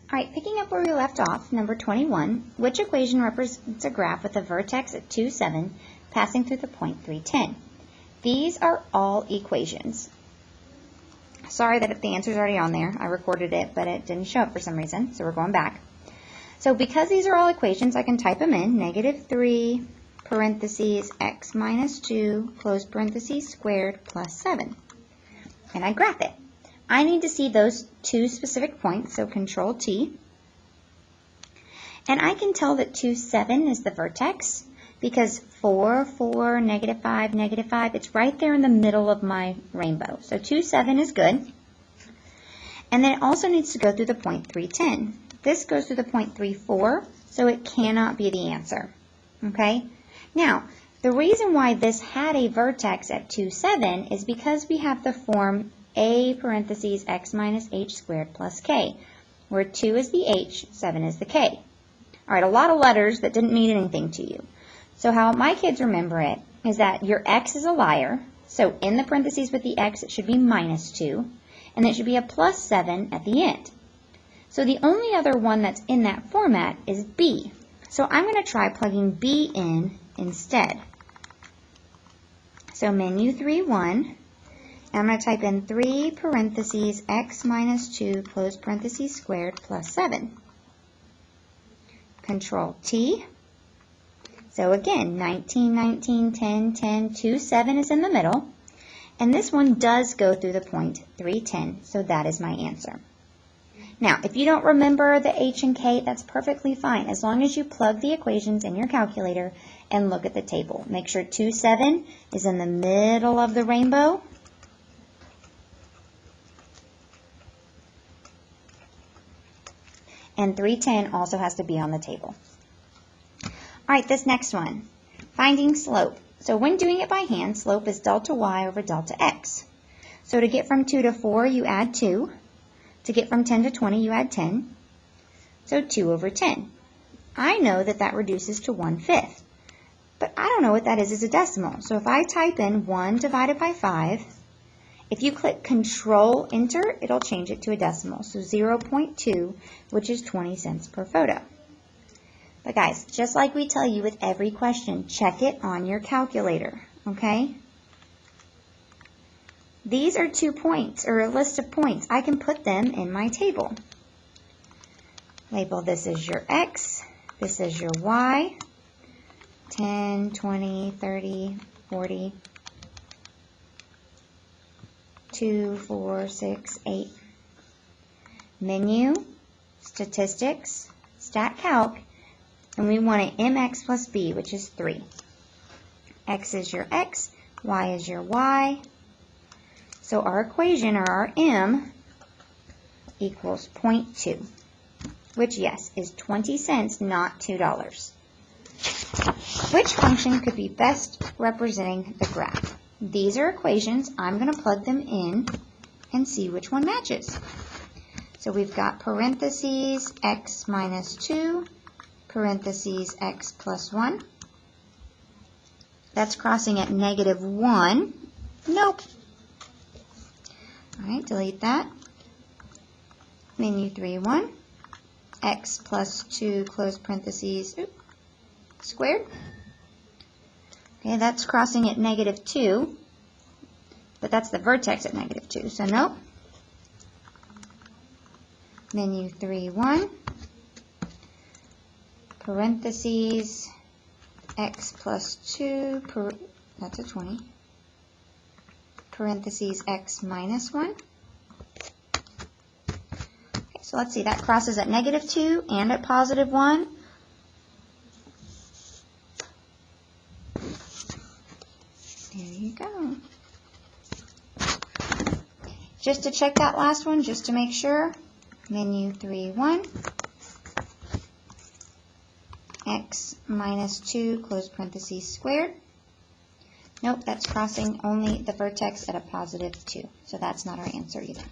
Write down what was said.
All right, picking up where we left off, number 21, which equation represents a graph with a vertex at 2, 7, passing through the point 3, 10? These are all equations. Sorry that the answer's already on there. I recorded it, but it didn't show up for some reason, so we're going back. So because these are all equations, I can type them in, -3, parentheses, x minus 2, close parentheses, squared, plus 7. And I graph it. I need to see those two specific points, so Control T. And I can tell that 2, 7 is the vertex because 4, 4, -5, -5, it's right there in the middle of my rainbow. So 2, 7 is good. And then it also needs to go through the point 3, 10. This goes through the point 3, 4, so it cannot be the answer. Okay? Now, the reason why this had a vertex at 2, 7 is because we have the form a parentheses x minus h squared plus k, where 2 is the h, 7 is the k. All right, a lot of letters that didn't mean anything to you. So how my kids remember it is that your x is a liar, so in the parentheses with the x it should be -2, and it should be a plus 7 at the end. So the only other one that's in that format is b. So I'm going to try plugging b in instead. So menu 3, 1. I'm going to type in 3 parentheses x minus 2 close parentheses squared plus 7. Control T. So again, 19, 19, 10, 10, 2, 7 is in the middle. And this one does go through the point 3, 10, so that is my answer. Now, if you don't remember the h and k, that's perfectly fine, as long as you plug the equations in your calculator and look at the table. Make sure 2, 7 is in the middle of the rainbow. And 310 also has to be on the table. All right, this next one, finding slope. So when doing it by hand, slope is delta y over delta x. So to get from 2 to 4, you add 2. To get from 10 to 20, you add 10. So 2 over 10. I know that that reduces to 1/5. But I don't know what that is as a decimal. So if I type in 1 divided by 5, if you click Control Enter, it'll change it to a decimal. So 0.2, which is 20 cents per photo. But guys, just like we tell you with every question, check it on your calculator, okay? These are 2 points, or a list of points. I can put them in my table. Label this is your x, this is your y, 10, 20, 30, 40, 2, 4, 6, 8. Menu, statistics, stat calc, and we want an mx plus b, which is 3. X is your x, y is your y. So our equation, or our m, equals 0.2, which, yes, is 20 cents, not $2. Which function could be best representing the graph? These are equations. I'm going to plug them in and see which one matches. So we've got parentheses x minus 2, parentheses x plus 1. That's crossing at -1. Nope. All right, delete that. Menu 3, 1. X plus 2, close parentheses, squared. Okay, that's crossing at -2, but that's the vertex at -2, so nope. Menu 3, 1. Parentheses, x plus 2, that's a 20. Parentheses, x minus 1. Okay, so let's see, that crosses at -2 and at +1. There you go. Just to check that last one, just to make sure, menu 3, 1. X minus 2, close parentheses, squared. Nope, that's crossing only the vertex at a +2, so that's not our answer either.